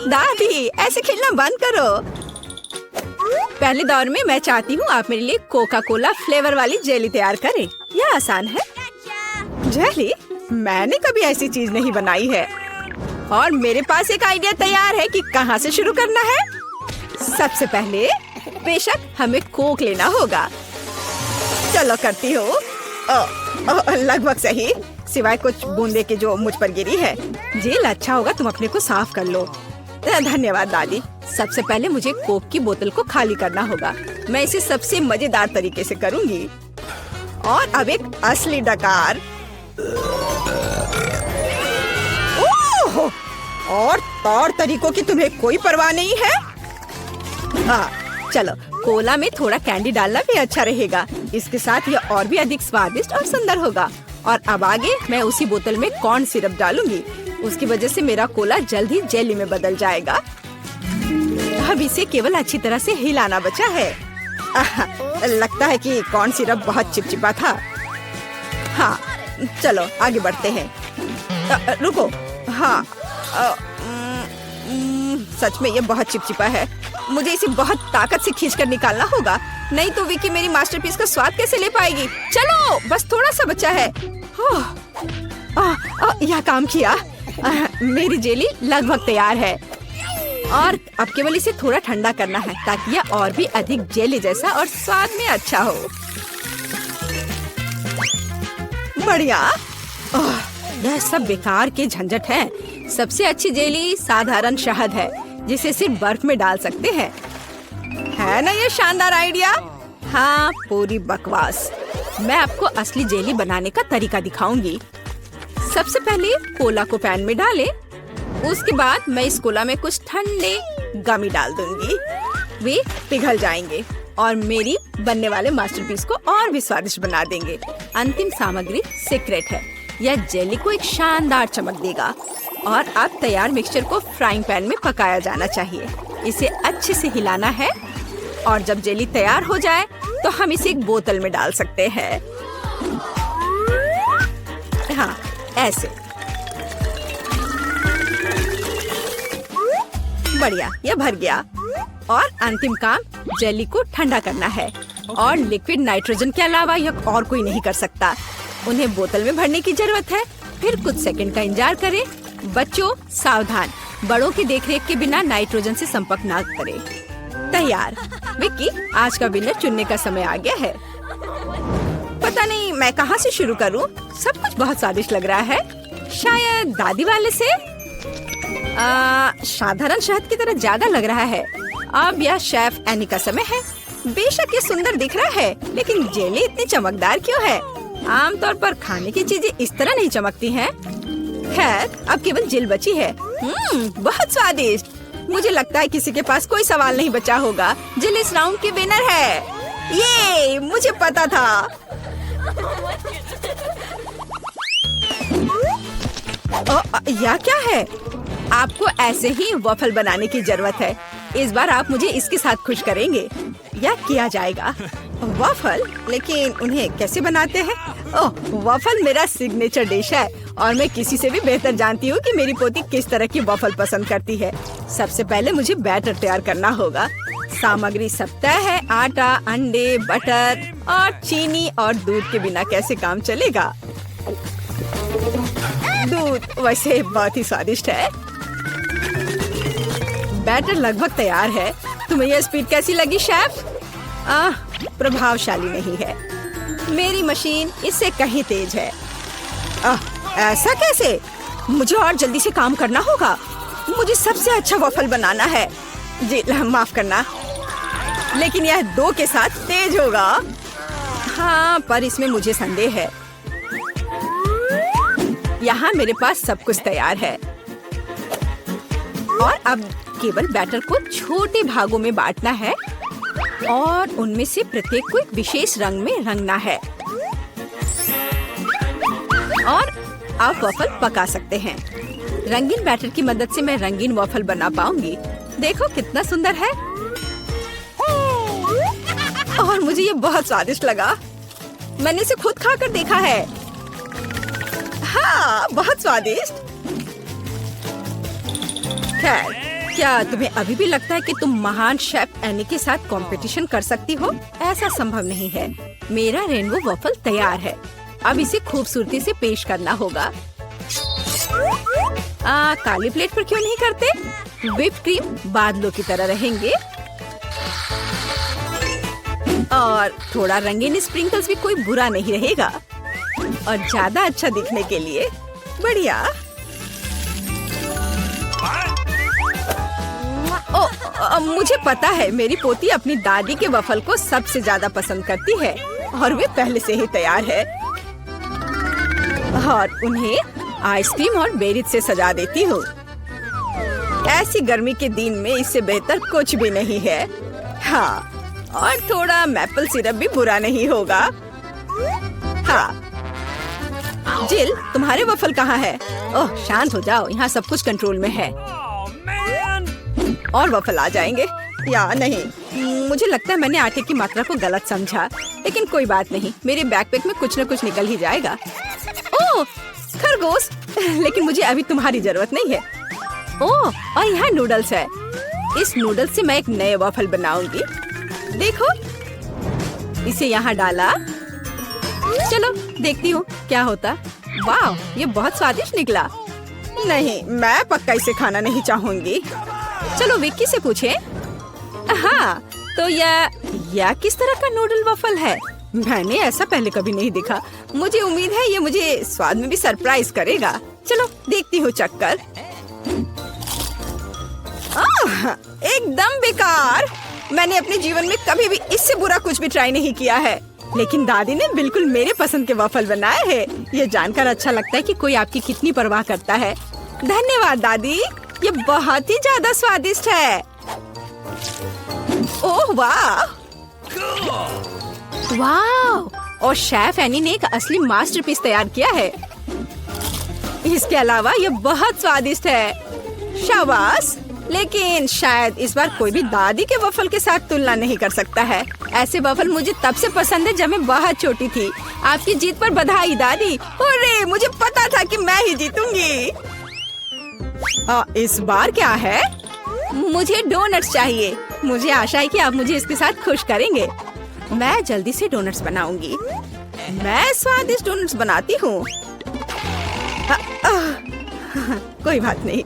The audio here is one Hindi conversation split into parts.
दादी, ऐसे खेलना बंद करो। पहले दौर में मैं चाहती हूँ आप मेरे लिए कोका कोला फ्लेवर वाली जेली तैयार करें। यह आसान है। जेली? मैंने कभी ऐसी चीज नहीं बनाई है। और मेरे पास एक आइडिया तैयार है कि कहाँ से शुरू करना है। सबसे पहले बेशक हमें कोक लेना होगा। चलो करती हूँ। लगभग सही, सिवाय कुछ बूंदे के जो मुझ पर गिरी है। जेल अच्छा होगा, तुम अपने को साफ कर लो। धन्यवाद दादी। सबसे पहले मुझे कोक की बोतल को खाली करना होगा। मैं इसे सबसे मजेदार तरीके से करूंगी। और अब एक असली डकार। ओह! और तौर तरीकों की तुम्हें कोई परवाह नहीं है? हाँ, चलो कोला में थोड़ा कैंडी डालना भी अच्छा रहेगा। इसके साथ यह और भी अधिक स्वादिष्ट और सुंदर होगा। और अब आगे मैं उसी बोतल में कॉर्न सिरप डालूंगी। उसकी वजह से मेरा कोला जल्द ही जेली में बदल जाएगा। अब इसे केवल अच्छी तरह से हिलाना बचा है। लगता है कि कॉर्न सिरप बहुत चिपचिपा था। हाँ, चलो आगे बढ़ते हैं। रुको। हाँ, सच में ये बहुत चिपचिपा है। मुझे इसे बहुत ताकत से खींचकर निकालना होगा, नहीं तो विकी मेरी मास्टरपीस का स्वाद कैसे ले पाएगी। चलो, बस थोड़ा सा बचा है। यह काम किया। मेरी जेली लगभग तैयार है। और अब केवल इसे थोड़ा ठंडा करना है ताकि यह और भी अधिक जेली जैसा और स्वाद में अच्छा हो। बढ़िया। यह सब बेकार के झंझट है। सबसे अच्छी जेली साधारण शहद है, जिसे सिर्फ बर्फ में डाल सकते हैं। है ना ये शानदार आइडिया? हाँ, पूरी बकवास। मैं आपको असली जेली बनाने का तरीका दिखाऊंगी। सबसे पहले कोला को पैन में डालें। उसके बाद मैं इस कोला में कुछ ठंडे गमी डाल दूंगी। वे पिघल जाएंगे और मेरी बनने वाले मास्टरपीस को और भी स्वादिष्ट बना देंगे। अंतिम सामग्री सीक्रेट है। यह जेली को एक शानदार चमक देगा। और अब तैयार मिक्सचर को फ्राइंग पैन में पकाया जाना चाहिए। इसे अच्छे से हिलाना है। और जब जेली तैयार हो जाए तो हम इसे एक बोतल में डाल सकते हैं। हाँ, ऐसे। बढ़िया, यह भर गया। और अंतिम काम जेली को ठंडा करना है। और लिक्विड नाइट्रोजन के अलावा यह और कोई नहीं कर सकता। उन्हें बोतल में भरने की जरूरत है। फिर कुछ सेकंड का इंतजार करें। बच्चों सावधान, बड़ों की देखरेख के बिना नाइट्रोजन से संपर्क ना करें। तैयार। विक्की, आज का विनर चुनने का समय आ गया है। पता नहीं मैं कहाँ से शुरू करूँ। सब कुछ बहुत स्वादिष्ट लग रहा है। शायद दादी वाले से। साधारण शहद की तरह ज्यादा लग रहा है। अब यह शेफ एनी का समय है। बेशक ये सुंदर दिख रहा है, लेकिन जेली इतनी चमकदार क्यों है? आमतौर पर खाने की चीजें इस तरह नहीं चमकती हैं। खैर, अब केवल जेल बची है। बहुत स्वादिष्ट। मुझे लगता है किसी के पास कोई सवाल नहीं बचा होगा। जेल इस राउंड की विनर है। ये मुझे पता था। यह क्या है? आपको ऐसे ही वॉफल बनाने की जरूरत है। इस बार आप मुझे इसके साथ खुश करेंगे। यह किया जाएगा। वॉफल? लेकिन उन्हें कैसे बनाते हैं? ओह, वॉफल मेरा सिग्नेचर डिश है और मैं किसी से भी बेहतर जानती हूँ कि मेरी पोती किस तरह की वॉफल पसंद करती है। सबसे पहले मुझे बैटर तैयार करना होगा। सामग्री सब तय है। आटा, अंडे, बटर और चीनी और दूध के बिना कैसे काम चलेगा? दूध वैसे बहुत ही स्वादिष्ट है। बैटर लगभग तैयार है। तुम्हें यह स्पीड कैसी लगी शेफ? प्रभावशाली नहीं है। मेरी मशीन इससे कहीं तेज है। ऐसा कैसे? मुझे और जल्दी से काम करना होगा। मुझे सबसे अच्छा वॉफल बनाना है। जी माफ करना, लेकिन यह 2 के साथ तेज होगा। हाँ, पर इसमें मुझे संदेह है। यहाँ मेरे पास सब कुछ तैयार है। और अब केवल बैटर को छोटे भागों में बांटना है और उनमें से प्रत्येक को एक विशेष रंग में रंगना है। और आप वॉफल पका सकते हैं। रंगीन बैटर की मदद से मैं रंगीन वॉफल बना पाऊंगी। देखो कितना सुंदर है। और मुझे ये बहुत स्वादिष्ट लगा। मैंने इसे खुद खाकर देखा है। हाँ, बहुत स्वादिष्ट। खैर, क्या तुम्हें अभी भी लगता है कि तुम महान शेफ एनी के साथ कंपटीशन कर सकती हो? ऐसा संभव नहीं है। मेरा रेनबो वॉफल तैयार है। अब इसे खूबसूरती से पेश करना होगा। काली प्लेट पर क्यों नहीं करते? व्हिप क्रीम बादलों की तरह रहेंगे और थोड़ा रंगीन स्प्रिंकल्स भी कोई बुरा नहीं रहेगा। और ज्यादा अच्छा दिखने के लिए बढ़िया। मुझे पता है, मेरी पोती अपनी दादी के वफल को सबसे ज्यादा पसंद करती है और वे पहले से ही तैयार है। और उन्हें आइसक्रीम और बेरीज से सजा देती हूँ। ऐसी गर्मी के दिन में इससे बेहतर कुछ भी नहीं है। हाँ, और थोड़ा मैपल सिरप भी बुरा नहीं होगा। हाँ, जिल, तुम्हारे वफल कहाँ है? ओह, शांत हो जाओ, यहाँ सब कुछ कंट्रोल में है। और वफल आ जाएंगे या नहीं? मुझे लगता है मैंने आटे की मात्रा को गलत समझा, लेकिन कोई बात नहीं, मेरे बैकपैक में कुछ न कुछ निकल ही जाएगा। ओह, खरगोश, लेकिन मुझे अभी तुम्हारी जरूरत नहीं है। ओह, और यहाँ नूडल्स है। इस नूडल्स से मैं एक नए वफल बनाऊंगी। देखो, इसे यहाँ डाला। चलो देखती हूँ क्या होता। वाह, ये बहुत स्वादिष्ट निकला। नहीं, मैं पक्का इसे खाना नहीं चाहूंगी। चलो विक्की से पूछें। हाँ, तो यह किस तरह का नूडल वफल है? मैंने ऐसा पहले कभी नहीं देखा। मुझे उम्मीद है ये मुझे स्वाद में भी सरप्राइज करेगा। चलो देखती हूँ चक्कर। एकदम बेकार। मैंने अपने जीवन में कभी भी इससे बुरा कुछ भी ट्राई नहीं किया है, लेकिन दादी ने बिल्कुल मेरे पसंद के वफल बनाए हैं। ये जानकर अच्छा लगता है कि कोई आपकी कितनी परवाह करता है। धन्यवाद दादी, ये बहुत ही ज्यादा स्वादिष्ट है। ओह वाह, वाह! और शेफ एनी ने एक असली मास्टरपीस तैयार किया है। इसके अलावा ये बहुत स्वादिष्ट है। शाबाश! लेकिन शायद इस बार कोई भी दादी के वफल के साथ तुलना नहीं कर सकता है। ऐसे वफल मुझे तब से पसंद है जब मैं बहुत छोटी थी। आपकी जीत पर बधाई दादी। अरे, मुझे पता था कि मैं ही जीतूंगी। इस बार क्या है? मुझे डोनट्स चाहिए। मुझे आशा है कि आप मुझे इसके साथ खुश करेंगे। मैं जल्दी से डोनट्स बनाऊंगी। मैं स्वादिष्ट डोनट्स बनाती हूँ। कोई बात नहीं,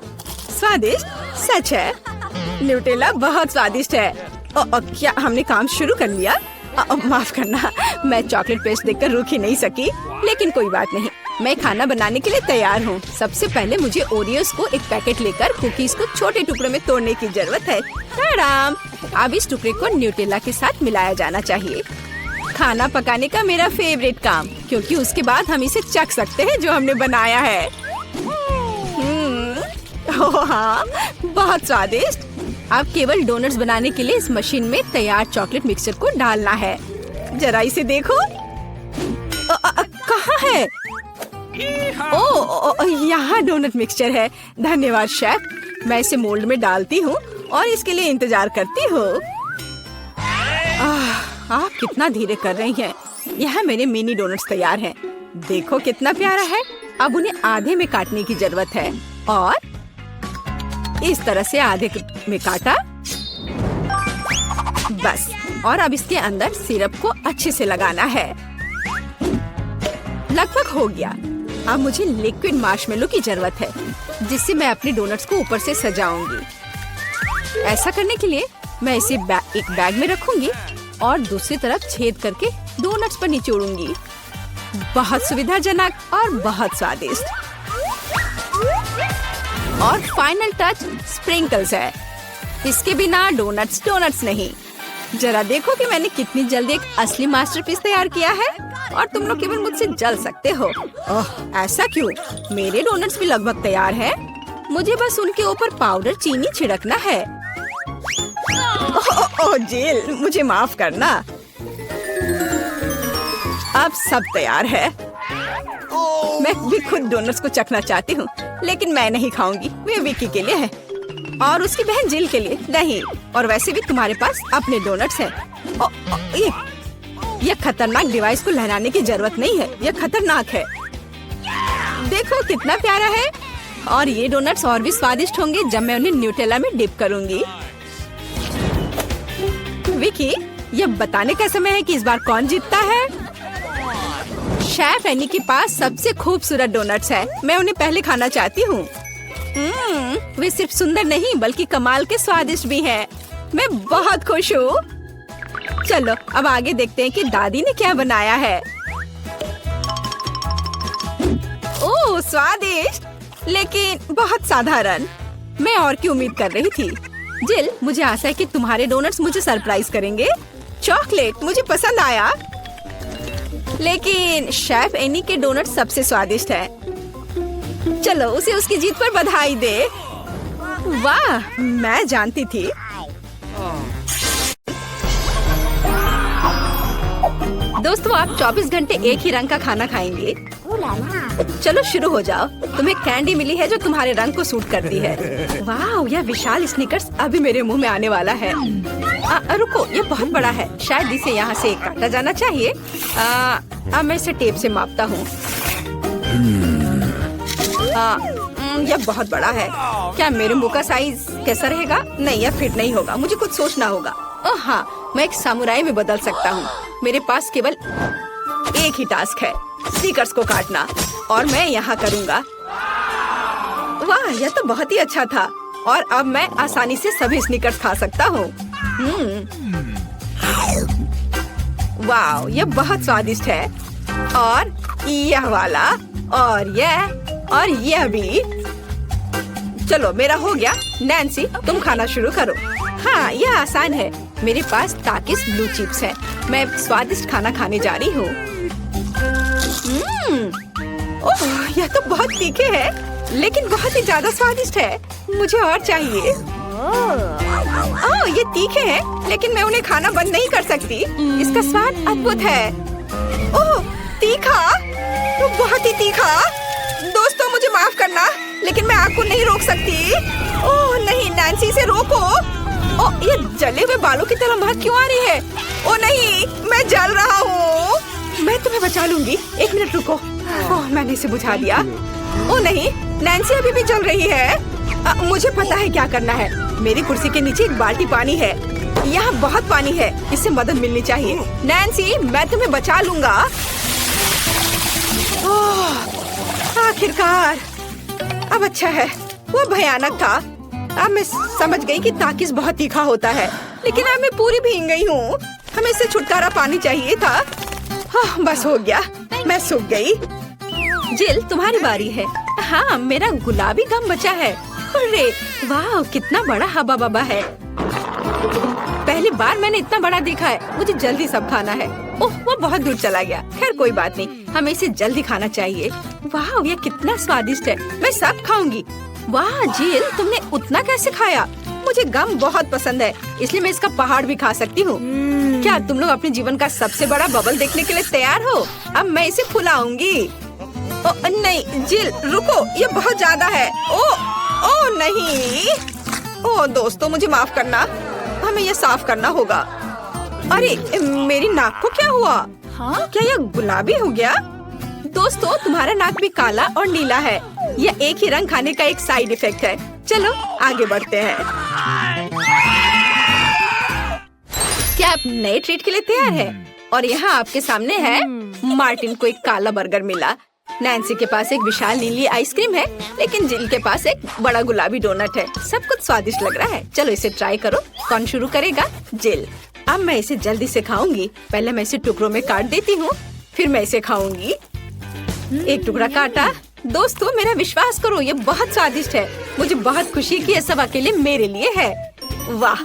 स्वादिष्ट सच है। न्यूटेला बहुत स्वादिष्ट है। क्या हमने काम शुरू कर लिया? माफ करना, मैं चॉकलेट पेस्ट देखकर रुक ही नहीं सकी, लेकिन कोई बात नहीं, मैं खाना बनाने के लिए तैयार हूँ। सबसे पहले मुझे ओरियोस को एक पैकेट लेकर कुकीज को छोटे टुकड़ों में तोड़ने की जरूरत है। आराम। अब इस टुकड़े को न्यूटेला के साथ मिलाया जाना चाहिए। खाना पकाने का मेरा फेवरेट काम, क्योंकि उसके बाद हम इसे चख सकते हैं जो हमने बनाया है। ओह हाँ, बहुत स्वादिष्ट। अब केवल डोनट्स बनाने के लिए इस मशीन में तैयार चॉकलेट मिक्सचर को डालना है। जरा इसे देखो। कहाँ है? ओह, यहाँ डोनट मिक्सचर है। धन्यवाद शेफ। मैं इसे मोल्ड में डालती हूँ और इसके लिए इंतजार करती हूँ। आप कितना धीरे कर रही हैं। यहाँ मेरे मिनी डोनट्स तैयार हैं। देखो कितना प्यारा है। अब उन्हें आधे में काटने की जरूरत है और इस तरह से आधे में काटा। बस, और अब इसके अंदर सिरप को अच्छे से लगाना है। लगभग हो गया। अब मुझे लिक्विड मार्शमेलो की जरूरत है, जिससे मैं अपने डोनट्स को ऊपर से सजाऊंगी। ऐसा करने के लिए मैं इसे एक बैग में रखूंगी और दूसरी तरफ छेद करके डोनट्स पर निचोड़ूंगी। बहुत सुविधाजनक और बहुत स्वादिष्ट। और फाइनल टच स्प्रिंकल्स है। इसके बिना डोनट्स डोनट्स नहीं। जरा देखो कि मैंने कितनी जल्दी एक असली मास्टरपीस तैयार किया है और तुम लोग केवल मुझसे जल सकते हो। ओह, ऐसा क्यों? मेरे डोनट्स भी लगभग तैयार हैं। मुझे बस उनके ऊपर पाउडर चीनी छिड़कना है। ओह जेल, मुझे माफ करना। अब सब तैयार है। मैं भी खुद डोनट्स को चखना चाहती हूँ, लेकिन मैं नहीं खाऊंगी। वे विक्की के लिए है और उसकी बहन जिल के लिए नहीं। और वैसे भी तुम्हारे पास अपने डोनट्स हैं। ये खतरनाक डिवाइस को लहराने की जरूरत नहीं है। यह खतरनाक है। देखो कितना प्यारा है। और ये डोनट्स और भी स्वादिष्ट होंगे जब मैं उन्हें न्यूटेला में डिप करूंगी। विकी, ये बताने का समय है कि इस बार कौन जीतता है। शेफ एनी के पास सबसे खूबसूरत डोनट्स है। मैं उन्हें पहले खाना चाहती हूँ। वे सिर्फ सुंदर नहीं बल्कि कमाल के स्वादिष्ट भी हैं। मैं बहुत खुश हूँ। चलो अब आगे देखते हैं कि दादी ने क्या बनाया है। ओह स्वादिष्ट, लेकिन बहुत साधारण। मैं और की उम्मीद कर रही थी। जिल, मुझे आशा है कि तुम्हारे डोनट्स मुझे सरप्राइज करेंगे। चॉकलेट मुझे पसंद आया, लेकिन शेफ एनी के डोनट सबसे स्वादिष्ट है। चलो उसे उसकी जीत पर बधाई दे। वाह, मैं जानती थी। दोस्तों, आप 24 घंटे एक ही रंग का खाना खाएंगे। चलो शुरू हो जाओ। तुम्हें कैंडी मिली है जो तुम्हारे रंग को सूट करती है। वाह, यह विशाल स्निकर्स अभी मेरे मुंह में आने वाला है। रुको, ये बहुत बड़ा है। शायद इसे यहाँ से काटा जाना चाहिए। अब मैं इसे टेप से मापता हूँ। यह बहुत बड़ा है। क्या मेरे मुंह का साइज कैसा रहेगा? नहीं, यह फिट नहीं होगा। मुझे कुछ सोचना होगा। ओह हाँ, मैं एक सामुराई में बदल सकता हूँ। मेरे पास केवल एक ही टास्क है, स्निकर्स को काटना, और मैं यहाँ करूँगा। वाह, यह तो बहुत ही अच्छा था। और अब मैं आसानी से सभी स्निकर्स खा सकता हूँ। वाह, यह बहुत स्वादिष्ट है। और यह वाला, और यह भी। चलो मेरा हो गया। नैन्सी, तुम खाना शुरू करो। हाँ, यह आसान है। मेरे पास ताकिस ब्लू चिप्स है। मैं स्वादिष्ट खाना खाने जा रही हूँ। ओह, यह तो बहुत तीखे है, लेकिन बहुत ही ज्यादा स्वादिष्ट है। मुझे और चाहिए। ओह, ये तीखे हैं, लेकिन मैं उन्हें खाना बंद नहीं कर सकती। इसका स्वाद अद्भुत है। ओह, तीखा, तो बहुत ही तीखा। दोस्तों, मुझे माफ करना, लेकिन मैं आग को नहीं रोक सकती। ओह नहीं, नैन्सी से रोको। ओह, ये जले हुए बालों की तरह महक क्यों आ रही है? ओह नहीं, मैं जल रहा हूँ। मैं तुम्हें बचा लूंगी। एक मिनट रुको। ओह, मैंने इसे बुझा दिया। ओह नहीं, नैन्सी अभी भी जल रही है। मुझे पता है क्या करना है। मेरी कुर्सी के नीचे एक बाल्टी पानी है। यहाँ बहुत पानी है, इससे मदद मिलनी चाहिए। नैन्सी, मैं तुम्हें बचा लूंगा। ओह, आखिरकार। अब अच्छा है, वो भयानक था। अब मैं समझ गई कि ताकिस बहुत तीखा होता है, लेकिन अब मैं पूरी भीग गई हूँ। हमें इससे छुटकारा पानी चाहिए था। हाँ, बस हो गया, मैं सूख गई। जिल, तुम्हारी बारी है। हाँ, मेरा गुलाबी गम बचा है। अरे वाह, कितना बड़ा हवा बबा है। पहली बार मैंने इतना बड़ा देखा है। मुझे जल्दी सब खाना है। ओह, वो बहुत दूर चला गया। खैर कोई बात नहीं, हमें इसे जल्दी खाना चाहिए। वाह, ये कितना स्वादिष्ट है। मैं सब खाऊंगी। वाह जिल, तुमने उतना कैसे खाया? मुझे गम बहुत पसंद है, इसलिए मैं इसका पहाड़ भी खा सकती हूँ। क्या तुम लोग अपने जीवन का सबसे बड़ा बबल देखने के लिए तैयार हो? अब मैं इसे फुलाऊंगी। नहीं जिल, रुको, ये बहुत ज्यादा है। ओ नहीं। ओ दोस्तों, मुझे माफ करना, हमें ये साफ करना होगा। अरे मेरी नाक को क्या हुआ? हाँ, क्या यह गुलाबी हो गया? दोस्तों, तुम्हारा नाक भी काला और नीला है। यह एक ही रंग खाने का एक साइड इफेक्ट है। चलो आगे बढ़ते हैं। क्या आप नए ट्रीट के लिए तैयार हैं? और यहाँ आपके सामने है। मार्टिन को एक काला बर्गर मिला। नैन्सी के पास एक विशाल नीली आइसक्रीम है, लेकिन जिल के पास एक बड़ा गुलाबी डोनट है। सब कुछ स्वादिष्ट लग रहा है। चलो इसे ट्राई करो। कौन शुरू करेगा? जिल। अब मैं इसे जल्दी से खाऊंगी। पहले मैं इसे टुकड़ों में काट देती हूँ, फिर मैं इसे खाऊंगी। एक टुकड़ा काटा। दोस्तों, मेरा विश्वास करो, ये बहुत स्वादिष्ट है। मुझे बहुत खुशी कि ये सब अकेले मेरे लिए है। वाह,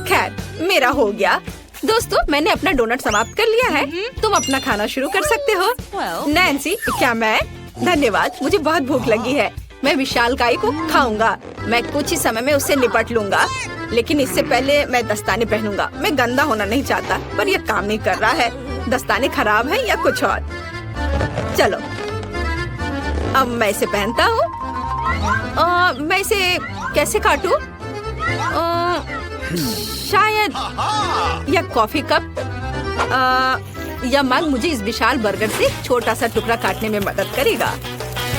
खैर मेरा हो गया। दोस्तों, मैंने अपना डोनट समाप्त कर लिया है। तुम अपना खाना शुरू कर सकते हो। नैन्सी, क्या मैं? धन्यवाद, मुझे बहुत भूख लगी है। मैं विशालकाय को खाऊंगा। मैं कुछ ही समय में उससे निपट लूंगा, लेकिन इससे पहले मैं दस्ताने पहनूंगा। मैं गंदा होना नहीं चाहता, पर यह काम नहीं कर रहा है। दस्ताने खराब है या कुछ और। चलो अब मैं इसे पहनता हूँ। मैं इसे कैसे काटूं? शायद यह कॉफी कप या मग मुझे इस विशाल बर्गर से छोटा सा टुकड़ा काटने में मदद करेगा।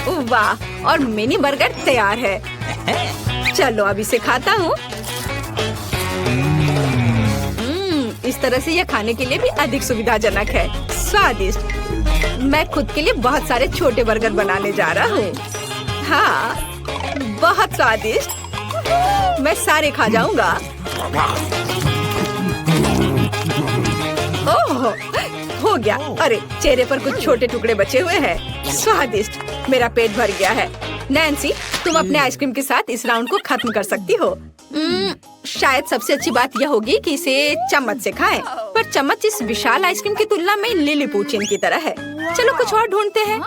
वाह, और मिनी बर्गर तैयार है। चलो अब इसे खाता हूँ। इस तरह से यह खाने के लिए भी अधिक सुविधाजनक है। स्वादिष्ट। मैं खुद के लिए बहुत सारे छोटे बर्गर बनाने जा रहा हूँ। हाँ, बहुत स्वादिष्ट। मैं सारे खा जाऊंगा। ओह, हो गया। अरे, चेहरे पर कुछ छोटे टुकड़े बचे हुए हैं। स्वादिष्ट। मेरा पेट भर गया है। नैन्सी, तुम अपने आइसक्रीम के साथ इस राउंड को खत्म कर सकती हो। शायद सबसे अच्छी बात यह होगी कि इसे चम्मच से खाएं। पर चम्मच इस विशाल आइसक्रीम की तुलना में लिलीपुट की तरह है। चलो कुछ और ढूंढते हैं।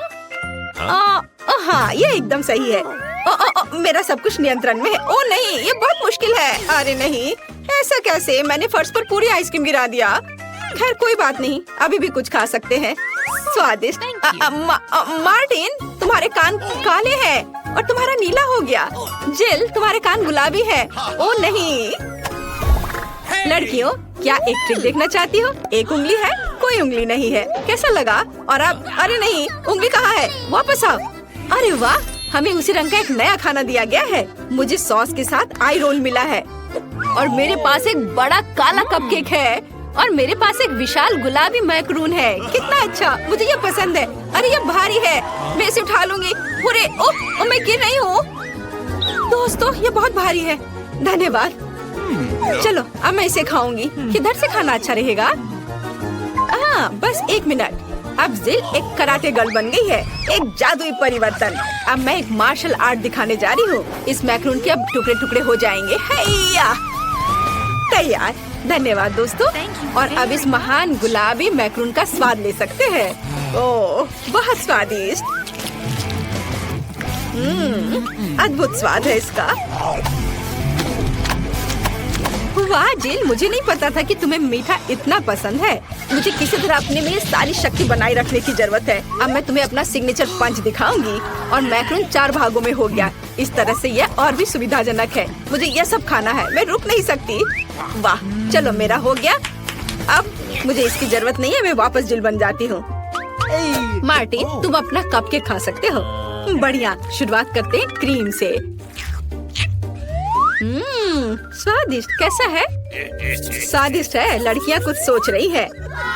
हाँ, ये एकदम सही है। मेरा सब कुछ नियंत्रण में है। ओ नहीं, ये बहुत मुश्किल है। अरे नहीं, ऐसा कैसे? मैंने फर्श पर पूरी आइसक्रीम गिरा दिया। खैर कोई बात नहीं, अभी भी कुछ खा सकते हैं। स्वादिष्ट। मार्टिन, तुम्हारे कान काले हैं और तुम्हारा नीला हो गया। जिल, तुम्हारे कान गुलाबी है। ओ नहीं। लड़कियों, क्या एक ट्रिक देखना चाहती हो? एक उंगली है, कोई उंगली नहीं है। कैसा लगा? और अब अरे नहीं, उंगली कहाँ है? वापस आओ। अरे वाह, हमें उसी रंग का एक नया खाना दिया गया है। मुझे सॉस के साथ आई रोल मिला है और मेरे पास एक बड़ा काला कपकेक है और मेरे पास एक विशाल गुलाबी मैक्रून है। कितना अच्छा, मुझे ये पसंद है। अरे ये भारी है, मैं इसे उठा लूंगी। पूरे ओह, मैं गिर रही हूँ। दोस्तों, ये बहुत भारी है। धन्यवाद। चलो अब मैं इसे खाऊंगी। किधर से खाना अच्छा रहेगा? बस एक मिनट। अब जिल एक कराटे गर्ल बन गई है। एक जादुई परिवर्तन। अब मैं एक मार्शल आर्ट दिखाने जा रही हूँ। इस मैक्रून के अब टुकड़े टुकड़े हो जाएंगे। हैया, तैयार। धन्यवाद दोस्तों। और अब इस महान गुलाबी मैक्रून का स्वाद ले सकते हैं। ओह, बहुत स्वादिष्ट। अद्भुत स्वाद है इसका। वाह जिल, मुझे नहीं पता था कि तुम्हें मीठा इतना पसंद है। मुझे किसी तरह अपने में सारी शक्ति बनाए रखने की जरूरत है। अब मैं तुम्हें अपना सिग्नेचर पंच दिखाऊंगी। और मैक्रून 4 भागों में हो गया। इस तरह से यह और भी सुविधाजनक है। मुझे यह सब खाना है, मैं रुक नहीं सकती। वाह, चलो मेरा हो गया। अब मुझे इसकी जरूरत नहीं है, मैं वापस जिल बन जाती हूँ। मार्टिन, तुम अपना कपकेक खा सकते हो। बढ़िया, शुरुआत करते हैं क्रीम से। स्वादिष्ट। कैसा है? स्वादिष्ट है। लड़कियाँ कुछ सोच रही है।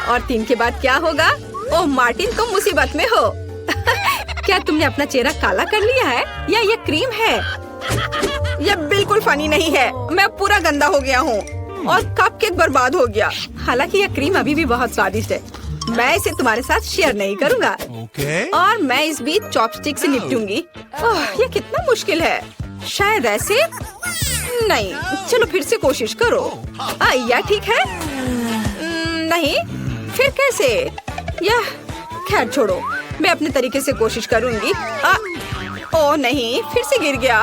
और 3 के बाद क्या होगा? ओह मार्टिन, तुम मुसीबत में हो। क्या तुमने अपना चेहरा काला कर लिया है या ये क्रीम है? यह बिल्कुल फनी नहीं है। मैं पूरा गंदा हो गया हूँ और कपकेक बर्बाद हो गया। हालांकि यह क्रीम अभी भी बहुत स्वादिष्ट है। मैं इसे तुम्हारे साथ शेयर नहीं करूँगा। और मैं इस बीच चॉपस्टिक से निपटूंगी। ओह, यह कितना मुश्किल है। शायद ऐसे नहीं। चलो फिर से कोशिश करो। यह ठीक है? नहीं, फिर कैसे? यह खैर छोड़ो, मैं अपने तरीके से कोशिश करूंगी। ओह नहीं, फिर से गिर गया।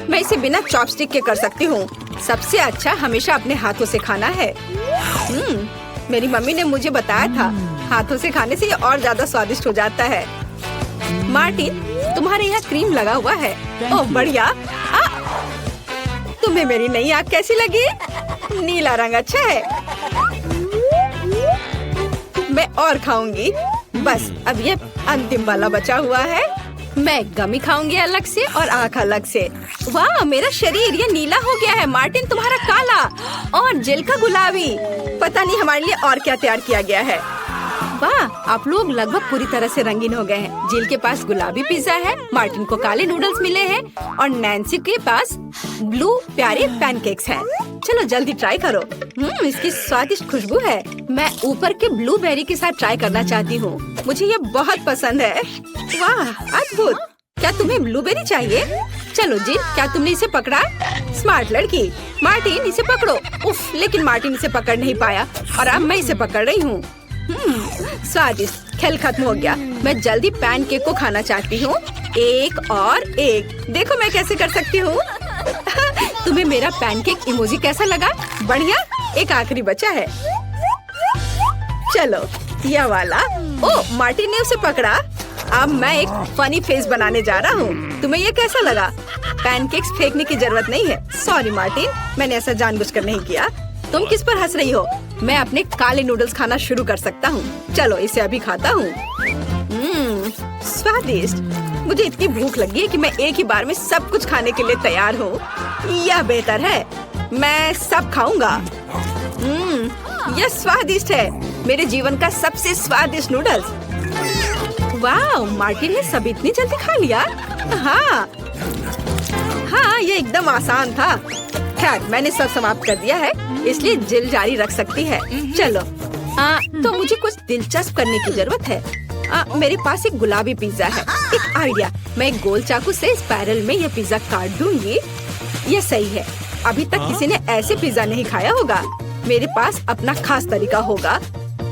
मैं इसे बिना चॉपस्टिक के कर सकती हूँ। सबसे अच्छा हमेशा अपने हाथों से खाना है। मेरी मम्मी ने मुझे बताया था, हाथों से खाने से ये और ज्यादा स्वादिष्ट हो जाता है। मार्टिन, तुम्हारे यहाँ क्रीम लगा हुआ है। ओह बढ़िया। तुम्हें मेरी नई आँख कैसी लगी? नीला रंग अच्छा है। मैं और खाऊंगी। बस अब ये अंतिम वाला बचा हुआ है। मैं गमी खाऊंगी अलग से और आँख अलग से। वाह, मेरा शरीर ये नीला हो गया है। मार्टिन, तुम्हारा काला और जिल का गुलाबी। पता नहीं हमारे लिए और क्या तैयार किया गया है। वाह, आप लोग लगभग पूरी तरह से रंगीन हो गए हैं। जिल के पास गुलाबी पिज्जा है, मार्टिन को काले नूडल्स मिले हैं और नैन्सी के पास ब्लू प्यारे पैनकेक्स हैं। चलो जल्दी ट्राई करो। इसकी स्वादिष्ट खुशबू है। मैं ऊपर के ब्लूबेरी के साथ ट्राई करना चाहती हूँ। मुझे ये बहुत पसंद है। वाह, अद्भुत। क्या तुम्हें ब्लूबेरी चाहिए? चलो जिल, क्या तुमने इसे पकड़ा? स्मार्ट लड़की। मार्टिन, इसे पकड़ो। उफ, लेकिन मार्टिन इसे पकड़ नहीं पाया और अब मैं इसे पकड़ रही हूँ। स्वादिष्ट। खेल खत्म हो गया। मैं जल्दी पैनकेक को खाना चाहती हूँ। एक और एक। देखो मैं कैसे कर सकती हूँ। तुम्हें मेरा पैनकेक इमोजी कैसा लगा? बढ़िया। एक आखिरी बचा है। चलो यह वाला। ओह, मार्टिन ने उसे पकड़ा। अब मैं एक फनी फेस बनाने जा रहा हूँ। तुम्हें ये कैसा लगा? पैनकेक्स फेंकने की जरूरत नहीं है। सॉरी मार्टिन, मैंने ऐसा जानबूझकर नहीं किया। तुम किस पर हंस रही हो? मैं अपने काले नूडल्स खाना शुरू कर सकता हूँ। चलो इसे अभी खाता हूँ। स्वादिष्ट। मुझे इतनी भूख लगी है कि मैं एक ही बार में सब कुछ खाने के लिए तैयार हूँ। यह बेहतर है, मैं सब खाऊंगा। यह स्वादिष्ट है, मेरे जीवन का सबसे स्वादिष्ट नूडल्स। वाह, मार्टिन ने सब इतनी जल्दी खा लिया। हाँ, ये एकदम आसान था। खैर, मैंने सब समाप्त कर दिया है, इसलिए जिल जारी रख सकती है। चलो, तो मुझे कुछ दिलचस्प करने की जरूरत है। मेरे पास एक गुलाबी पिज्जा है। एक आइडिया, मैं एक गोल चाकू से स्पाइरल में यह पिज्जा काट दूंगी। यह सही है। अभी तक किसी ने ऐसे पिज्जा नहीं खाया होगा। मेरे पास अपना खास तरीका होगा।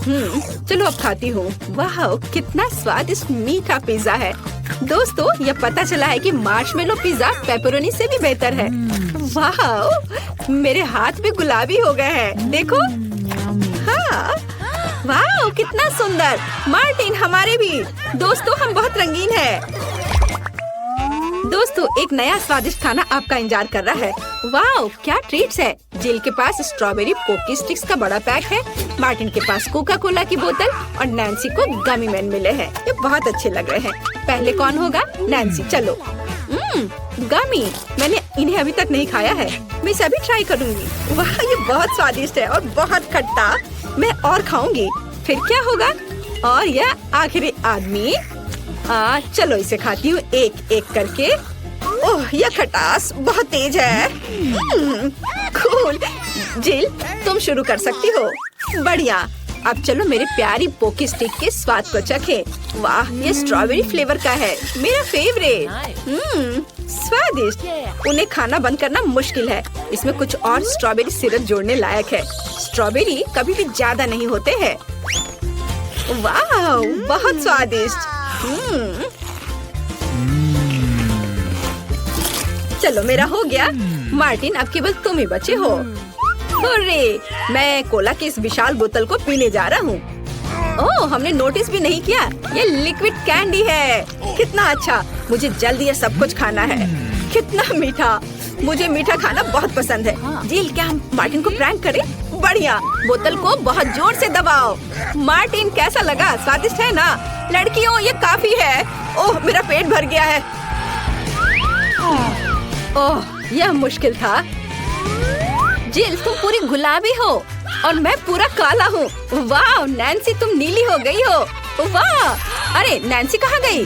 चलो अब खाती हूँ। वाह, कितना स्वादिष्ट मीठा पिज्जा है। दोस्तों, यह पता चला है कि मार्शमेलो पिज्जा पेपरोनी से भी बेहतर है। वाह, मेरे हाथ भी गुलाबी हो गए हैं। देखो। हाँ, वाह, कितना सुंदर। मार्टिन, हमारे भी। दोस्तों, हम बहुत रंगीन हैं। दोस्तों, एक नया स्वादिष्ट खाना आपका इंतजार कर रहा है। वाह, क्या ट्रीट्स है। जिल के पास स्ट्रॉबेरी पोकी स्टिक्स का बड़ा पैक है। मार्टिन के पास कोका कोला की बोतल और नैन्सी को गमी मैन मिले हैं। ये बहुत अच्छे लग रहे हैं। पहले कौन होगा? नैन्सी। चलो। गमी, मैंने इन्हें अभी तक नहीं खाया है। मैं इसे अभी ट्राई करूंगी। वाह, ये बहुत स्वादिष्ट है और बहुत खट्टा। मैं और खाऊंगी। फिर क्या होगा? और यह आखिरी आदमी। चलो इसे खाती हूँ एक एक करके। ओह, यह खटास बहुत तेज है। कूल। जिल, तुम शुरू कर सकती हो। बढ़िया। अब चलो मेरे प्यारी पोकी स्टिक के स्वाद को चखें। वाह, ये स्ट्रॉबेरी फ्लेवर का है, मेरा फेवरेट। स्वादिष्ट। उन्हें खाना बंद करना मुश्किल है। इसमें कुछ और स्ट्रॉबेरी सिरप जोड़ने लायक है। स्ट्रॉबेरी कभी भी ज्यादा नहीं होते हैं। वाह, बहुत स्वादिष्ट। चलो, मेरा हो गया। मार्टिन, अब केवल तुम ही बचे हो। अरे, मैं कोला की इस विशाल बोतल को पीने जा रहा हूँ। ओह, हमने नोटिस भी नहीं किया। ये लिक्विड कैंडी है। कितना अच्छा। मुझे जल्दी ये सब कुछ खाना है। कितना मीठा। मुझे मीठा खाना बहुत पसंद है। जिल, क्या हम मार्टिन को प्रैंक करें? बढ़िया। बोतल को बहुत जोर से दबाओ। मार्टिन, कैसा लगा? स्वादिष्ट है ना? लड़कियों, ये काफी है। ओह, मेरा पेट भर गया है। ओह, यह मुश्किल था। जिल, तुम पूरी गुलाबी हो और मैं पूरा काला हूँ। वाह, नैन्सी, तुम नीली हो गई हो। वाह। अरे, नैन्सी कहाँ गई?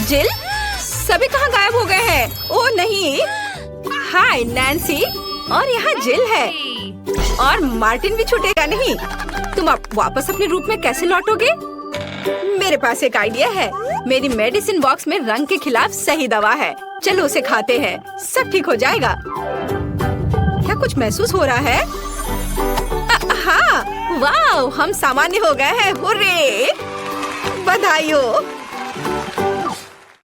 जिल, सभी कहाँ गायब हो गए हैं? ओह नहीं। हाय नैन्सी, और यहाँ जिल है। और मार्टिन भी छूटेगा नहीं। तुम अब वापस अपने रूप में कैसे लौटोगे? मेरे पास एक आइडिया है। मेरी मेडिसिन बॉक्स में रंग के खिलाफ सही दवा है। चलो उसे खाते हैं, सब ठीक हो जाएगा। क्या कुछ महसूस हो रहा है? हाँ, वाह, हम सामान्य हो गए हैं। हुर्रे! बधाई हो।